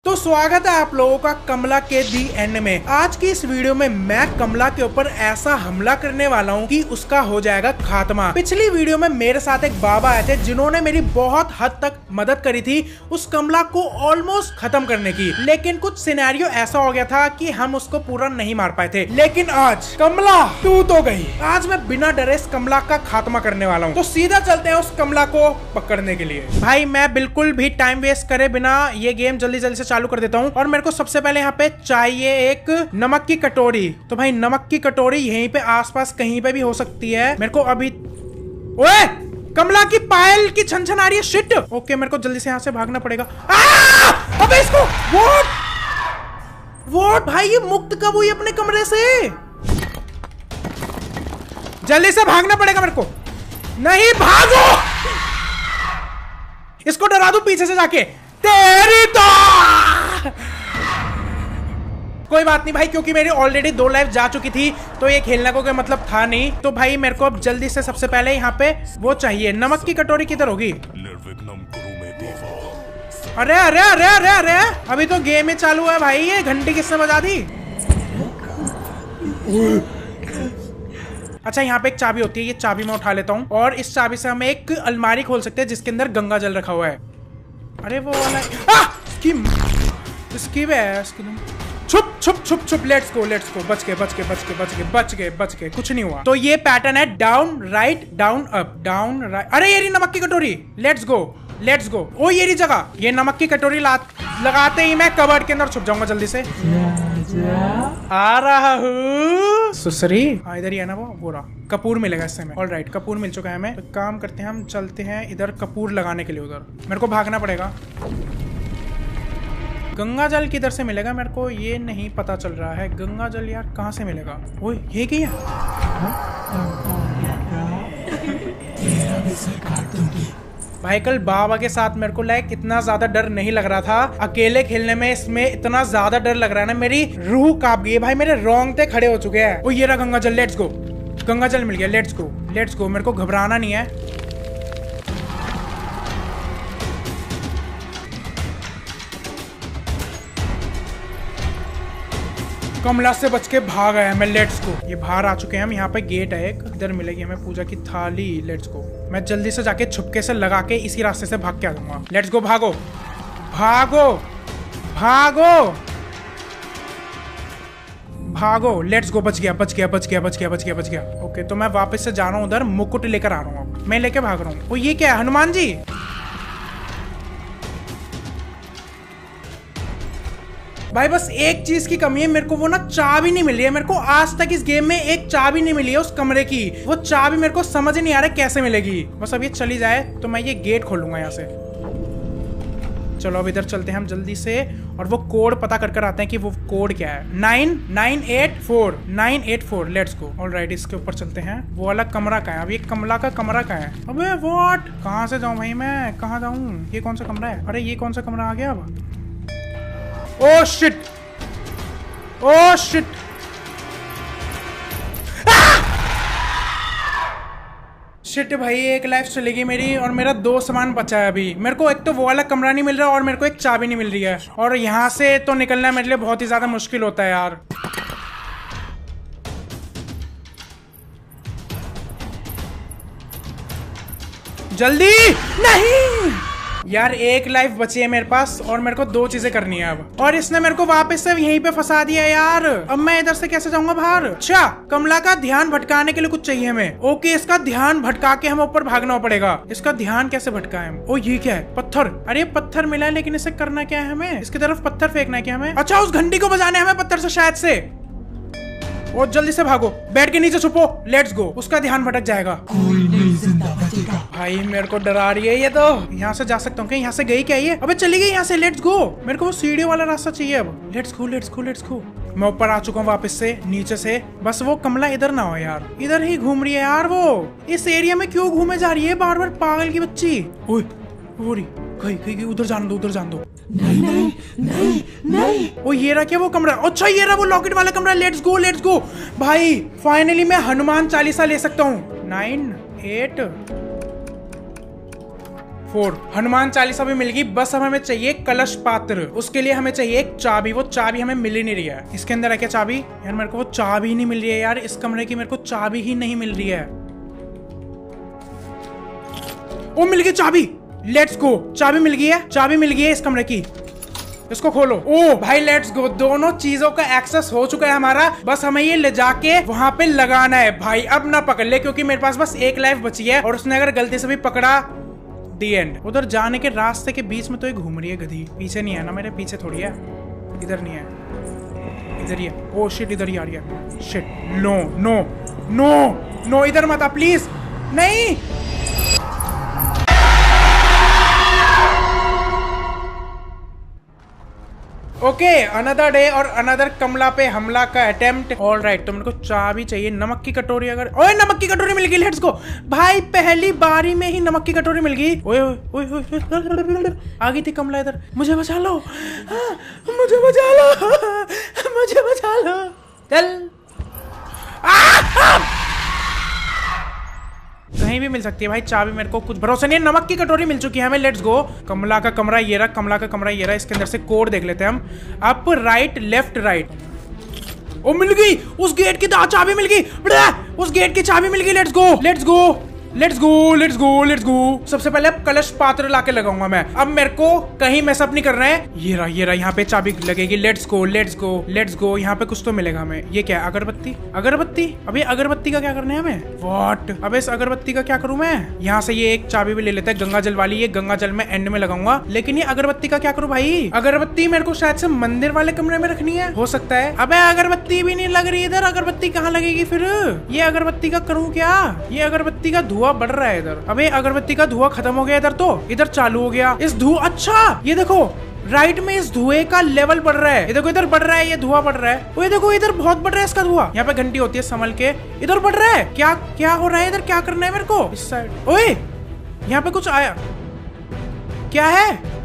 तो स्वागत है आप लोगों का कमला के दी एंड में। आज की इस वीडियो में मैं कमला के ऊपर ऐसा हमला करने वाला हूँ कि उसका हो जाएगा खात्मा। पिछली वीडियो में मेरे साथ एक बाबा आए थे जिन्होंने मेरी बहुत हद तक मदद करी थी उस कमला को ऑलमोस्ट खत्म करने की, लेकिन कुछ सिनेरियो ऐसा हो गया था कि हम उसको पूरा नहीं मार पाए थे। लेकिन आज कमला तू तो गई। आज मैं बिना डरे इस कमला का खात्मा करने वाला हूँ। तो सीधा चलते हैं उस कमला को पकड़ने के लिए। भाई मैं बिल्कुल भी टाइम वेस्ट करे बिना ये गेम जल्दी जल्दी से चालू कर देता हूँ। और मेरे को सबसे पहले यहाँ पे चाहिए एक नमक की कटोरी। तो भाई नमक की कटोरी यहीं पे आसपास कहीं पे भी हो सकती है। मेरे को अभी ओए कमला की पायल की छन आ रही है। शिट। ओके मेरे को जल्दी से यहाँ से भागना पड़ेगा। अबे इसको वोट भाई ये मुक्त कब हुई अपने कमरे से? जल्दी से भागना पड़ेगा मेरे को। नहीं भागो, इसको डरा दूं पीछे से जाके। तेरी तो कोई बात नहीं भाई, क्योंकि मेरी ऑलरेडी 2 लाइफ जा चुकी थी तो ये खेलने को कोई मतलब था नहीं। तो भाई मेरे को अब जल्दी से सबसे पहले यहाँ पे वो चाहिए। नमक की कटोरी किधर होगी? अरे अरे अरे अरे अरे अभी तो गेम ही चालू है भाई। ये घंटी किसने बजा दी? अच्छा यहाँ पे एक चाबी होती है, ये चाबी मैं उठा लेता हूँ और इस चाबी से हम एक अलमारी खोल सकते हैं जिसके अंदर गंगा जल रखा हुआ है। अरे वो वाला इसकी छुप छुप छुप छुप। लेट्स गो बच के कुछ नहीं हुआ। तो ये पैटर्न है down write down up down right. अरे ये रही नमक की कटोरी। Let's go. ओ ये रही जगह। ये नमक की कटोरी लगाते ही मैं कबर्ड के अंदर छुप जाऊंगा जल्दी से। आ रहा हूँ सुसरी। इधर ही है ना वो रहा। कपूर मिलेगा इससे में। ऑलराइट कपूर मिल चुका है हमें। तो काम करते हैं हम चलते हैं इधर कपूर लगाने के लिए। उधर मेरे को भागना पड़ेगा। गंगा जल किधर से मिलेगा मेरे को ये नहीं पता चल रहा है। गंगा जल यार कहाँ से मिलेगा? ओए ये क्या? भाई कल बाबा के साथ मेरे को लाइक इतना ज्यादा डर नहीं लग रहा था। अकेले खेलने में इसमें इतना ज्यादा डर लग रहा है ना, मेरी रूह कांप गई है भाई। मेरे रोंगटे खड़े हो चुके हैं। ओ ये रहा गंगा जल। Let's go. गंगा जल मिल गया। Let's go. मेरे को घबराना नहीं है। कमला से बच के भाग आया मैं। Let's go. ये बाहर आ चुके हैं हम। यहाँ पे गेट है एक, इधर मिलेगी हमें पूजा की थाली। Let's go. मैं जल्दी से जाके छुपके से लगा के इसी रास्ते से भाग के आ जाऊंगा। Let's go. भागो। Let's go. बच गया। ओके तो मैं वापस से जा रहा हूँ उधर। मुकुट लेकर आ रहा हूँ। मैं लेके भाग रहा हूँ। ये क्या है? हनुमान जी। भाई बस एक चीज की कमी है, मेरे को वो ना चाबी नहीं मिल रही है। मेरे को आज तक इस गेम में एक चाबी नहीं मिली है उस कमरे की। वो चाबी मेरे को समझ ही नहीं आ रहा कैसे मिलेगी। बस अब ये चली जाए तो मैं ये गेट खोलूंगा यहाँ से। चलो अब इधर चलते हैं हम जल्दी से और वो कोड पता कर आते हैं कि वो कोड क्या है। 984। Let's go. ऑलराइट इसके ऊपर चलते हैं। वो वाला कमरा कहाँ है? अब ये कमला का कमरा कहाँ है? अबे व्हाट, कहाँ से जाऊँ भाई मैं? कहाँ जाऊँ? ये कौन सा कमरा है? अरे ये कौन सा कमरा आ गया अब? Oh shit. शिट भाई एक लाइफ चलेगी मेरी और मेरा 2 सामान बचा है अभी। मेरे को एक तो वो वाला कमरा नहीं मिल रहा और मेरे को एक चाबी नहीं मिल रही है। और यहाँ से तो निकलना मेरे लिए बहुत ही ज्यादा मुश्किल होता है यार। जल्दी। नहीं यार एक लाइफ बची है मेरे पास और मेरे को 2 चीजें करनी है अब। और इसने मेरे को वापस से यहीं पे फंसा दिया यार। अब मैं इधर से कैसे जाऊंगा बाहर? अच्छा कमला का ध्यान भटकाने के लिए कुछ चाहिए हमें। ओके इसका ध्यान भटका के हम ऊपर भागना पड़ेगा। इसका ध्यान कैसे भटकाएं हम? ओ ये क्या है? पत्थर। अरे पत्थर मिला है लेकिन इसे करना क्या है हमें? इसकी तरफ पत्थर फेंकना है क्या हमें? अच्छा उस घंटी को बजाना है हमें पत्थर से शायद से। और जल्दी से भागो, बेड के नीचे छुपो। Let's go. उसका ध्यान भटक जाएगा। कोई नहीं जिंदा बचेगा। भाई मेरे को डरा रही है ये तो। यहाँ से जा सकता हूँ क्या? यहाँ से गई क्या ये? अबे चली गई यहाँ से। Let's go. मेरे को वो सीढ़ियों वाला रास्ता चाहिए अब। Let's go. मैं ऊपर आ चुका हूँ वापस से नीचे से। बस वो कमला इधर ना हो यार। इधर ही घूम रही है यार वो। इस एरिया में क्यों घूमे जा रही है बार बार पागल की बच्ची? ओए वो रही कहीं उधर जान दो। नहीं। ओ ये रहा क्या वो कमरा? अच्छा ये रहा वो लॉकेट वाला कमरा। Let's go. भाई फाइनली मैं हनुमान चालीसा ले सकता हूँ। 9 8 4। हनुमान चालीसा भी मिल गई। बस अब हमें चाहिए कलश पात्र। उसके लिए हमें चाहिए एक चाबी। वो चाबी हमें मिल ही नहीं रही है। इसके अंदर है क्या चाबी? यार मेरे को वो चाबी ही नहीं मिल रही है यार। इस कमरे की मेरे को चाबी ही नहीं मिल रही है। ओ मिल गई चाबी। Let's go. चाबी मिल गई है। चाबी मिल गई है इस कमरे की। इसको खोलो। ओ भाई लेट्स गो। दोनों चीजों का एक्सेस हो चुका है हमारा। बस हमें ये ले जाके वहां पे लगाना है। भाई अब ना पकड़ ले, क्योंकि मेरे पास बस एक लाइफ बची है और उसने अगर गलती से भी पकड़ा, दी एंड। उधर जाने के रास्ते के बीच में तो ये घूम रही है गधी। पीछे नहीं है ना, मेरे पीछे थोड़ी है। इधर नहीं है, इधर ही है। ओ शिट, इधर ही आ रही है। Shit, no no no no, इधर मत आ प्लीज। नहीं, ओके, अनदर डे और अनदर कमला पे हमला का अटेम्प्ट। ऑल राइट, तो मेरे को चाबी चाहिए। नमक की कटोरी, अगर ओए नमक की कटोरी मिल गई। लेट्स गो भाई, पहली बारी में ही नमक की कटोरी मिल गई। ओए ओए ओए, आ गई थी कमला इधर। मुझे बचा लो, मुझे बचा लो, मुझे बचा लो। चल, कहीं भी मिल सकती है भाई चाबी। मेरे को कुछ भरोसा नहीं है। नमक की कटोरी मिल चुकी है हमें। Let's go. कमला का कमरा ये रहा, कमला का कमरा ये रहा। इसके अंदर से कोड देख लेते हैं हम। Up right left right. ओ मिल गई, उस गेट की चाबी मिल गई। उस गेट की चाबी मिल गई। Let's go let's go let's go let's go let's गो। सबसे पहले अब कलश पात्र लाके लगाऊंगा मैं। अब मेरे को कहीं मैसअप नहीं करना है। ये रहा यहाँ पे चाबी लगेगी। Let's go let's go let's गो। यहाँ पे कुछ तो मिलेगा हमें। ये क्या है? अगरबत्ती। अगरबत्ती, अभी अगरबत्ती का क्या करना है हमें? व्हाट? अब इस अगरबत्ती का क्या करूं मैं? यहाँ से ये एक चाबी भी ले लेते हैं, गंगा जल वाली। ये गंगा जल में एंड में लगाऊंगा। लेकिन ये अगरबत्ती का क्या करूं भाई? अगरबत्ती मेरे को शायद से मंदिर वाले कमरे में रखनी है, हो सकता है। अबे अगरबत्ती भी नहीं लग रही इधर। अगरबत्ती कहाँ लगेगी फिर? ये अगरबत्ती का करूँ क्या? ये अगरबत्ती का धुआं बढ़ रहा है इधर। अबे अगरबत्ती का धुआं खत्म हो गया इधर, तो इधर चालू हो गया। इस धुआं, अच्छा ये देखो राइट में इस धुएं का लेवल बढ़ रहा है। ये देखो इधर बढ़ रहा है, ये धुआं बढ़ रहा है। ये देखो इधर बहुत बढ़ रहा है इसका धुआं। यहाँ पे घंटी होती है, संभल के। इधर बढ़ रहा है। क्या क्या हो रहा है इधर? क्या करना है मेरे को? इस साइड। ओए यहाँ पे कुछ आया, क्या है?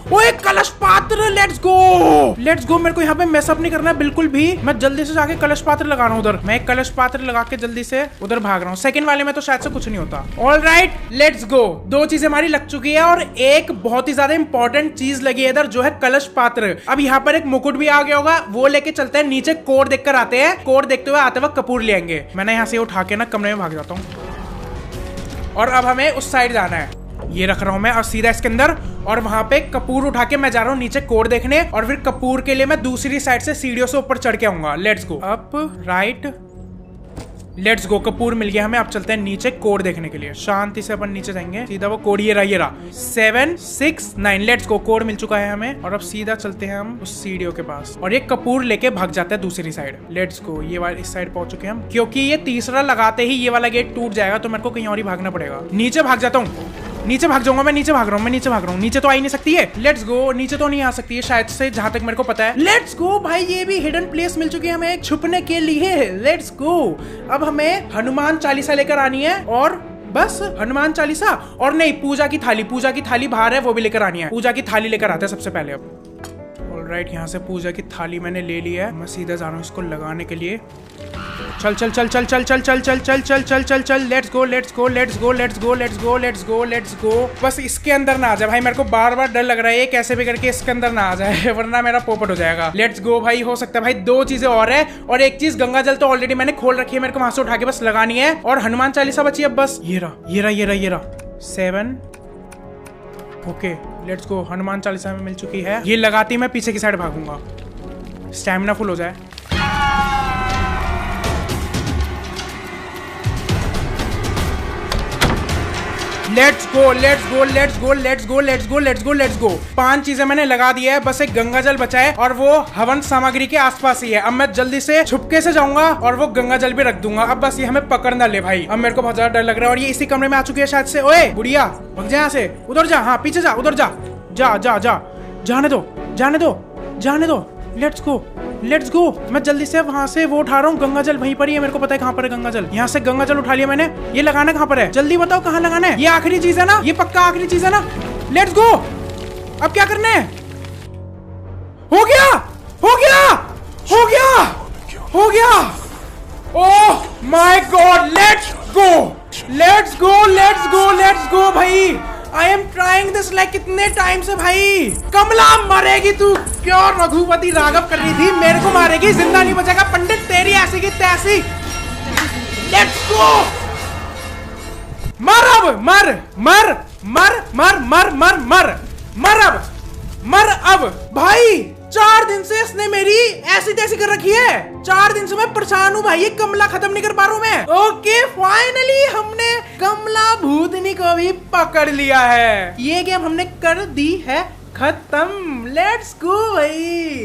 ओए कलश पात्र। लेट्स गो लेट्स गो। मेरे को यहाँ पे मैसअप नहीं करना है बिल्कुल भी। मैं जल्दी से जाके कलश पात्र लगा रहा हूँ उधर। मैं एक कलश पात्र लगा के जल्दी से उधर भाग रहा हूँ। सेकंड वाले में तो शायद से कुछ नहीं होता। ऑल राइट लेट्स गो। दो चीजें हमारी लग चुकी है और एक बहुत ही ज्यादा इंपॉर्टेंट चीज लगी है इधर, जो है कलश पात्र। अब यहाँ पर एक मुकुट भी आ गया होगा, वो लेके चलते हैं नीचे। कोड देख कर आते हैं। कोड देखते हुए आते वक्त कपूर ले आएंगे। मैंने यहाँ से उठा के ना कमरे में भाग जाता हूँ। और अब हमें उस साइड जाना है। ये रख रहा हूं मैं और सीधा इसके अंदर। और वहां पे कपूर उठा के मैं जा रहा हूं नीचे कोड देखने। और फिर कपूर के लिए मैं दूसरी साइड से सीढ़ियों से ऊपर चढ़ के आऊंगा। Let's go. Up right let's go. कपूर मिल गया हमें। अब चलते हैं नीचे कोड देखने के लिए। शांति से अपन नीचे जाएंगे। सीधा वो कोड ये रहा 7 6 9। Let's go. कोड मिल चुका है हमें। और अब सीधा चलते हैं हम उस सीढ़ियों के पास और ये कपूर लेके भाग जाते हैं दूसरी साइड। Let's go. ये वाले इस साइड पहुंच चुके हैं हम, क्योंकि ये तीसरा लगाते ही ये वाला गेट टूट जाएगा, तो मेरे को कहीं और ही भागना पड़ेगा। नीचे भाग जाता हूँ। नीचे भाग जाऊंगा मैं। नीचे भाग रहा हूँ, मैं नीचे भाग रहा हूँ। नीचे तो आ ही नहीं सकती है। Let's go. नीचे तो नहीं आ सकती है शायद से, जहां तक मेरे को पता है। लेट्स गो भाई। ये भी हिडन प्लेस मिल चुकी है हमें छुपने के लिए। Let's go. अब हमें हनुमान चालीसा लेकर आनी है और बस हनुमान चालीसा और नहीं, पूजा की थाली। पूजा की थाली बाहर है, वो भी लेकर आनी है। पूजा की थाली लेकर आते हैं सबसे पहले। अब ऑलराइट, यहाँ से पूजा की थाली मैंने ले ली है। मैं सीधा जा रहा हूँ इसको लगाने के लिए। चल चल चल चल चल चल चल चल चल चल चल चल चल। Let's go let's go let's go let's go let's go let's go let's गो। बस इसके अंदर ना आ जाए भाई। मेरे को बार बार डर लग रहा है ये कैसे भी करके इसके अंदर ना आ जाए, वरना मेरा पोपट हो जाएगा। लेट्स गो भाई। हो सकता है भाई दो चीजें और है, और एक चीज गंगा जल तो ऑलरेडी मैंने खोल रखी है। मेरे को वहां से उठा के बस लगानी है। और हनुमान चालीसा बची है बस। ये रहा 7। Okay let's go. Hanuman Chalisa में मिल चुकी है। ये लगाती मैं पीछे की साइड भागूंगा, स्टैमिना फुल हो जाए। Let's go let's go let's go let's go let's go let's go let's गो। 5 चीजें मैंने लगा दी है, बस एक गंगा जल बचा है और वो हवन सामग्री के आसपास ही है। अब मैं जल्दी से छुपके से जाऊंगा और वो गंगा जल भी रख दूंगा। अब बस ये हमें पकड़ ना ले भाई। अब मेरे को बहुत ज्यादा डर लग रहा है। और ये इसी कमरे में आ चुकी है शायद से। ओए बुढ़िया, भाग जा यहाँ से। उधर जा, हाँ पीछे जा, उधर जा जा जा जा। जाने दो जाने दो जाने दो। लेट्स गो लेट्स गो। मैं जल्दी से वहां से वो उठा रहा हूँ। गंगा जल वहीं पर ही है, मेरे को पता है कहाँ पर है गंगा जल। यहाँ से गंगा जल उठा लिया मैंने। ये लगाना कहाँ पर है? जल्दी बताओ कहाँ लगाना है। ये आखिरी चीज है ना? ये पक्का आखिरी चीज है ना? Let's go. अब क्या करना है? हो गया हो गया हो गया हो गया। Oh my god. Let's go let's go let's go let's go भाई। I am trying this like कितने टाइम से भाई। कमला मरेगी तू, क्यों रघुपति राघव कर रही थी, मेरे को मारेगी, जिंदा नहीं बचेगा पंडित, तेरी ऐसी की तैसी। लेट्स गो, मर अब, मर मर मर मर मर मर मर मर अब, मर अब भाई। 4 दिन से इसने मेरी ऐसी तैसी कर रखी है, 4 दिन से मैं परेशान हूँ भाई, ये कमला खत्म नहीं कर पा रहा हूँ मैं। ओके फाइनली हमने कमला भूतनी को भी पकड़ लिया है, ये गेम हमने कर दी है खत्म। लेट्स गो भाई।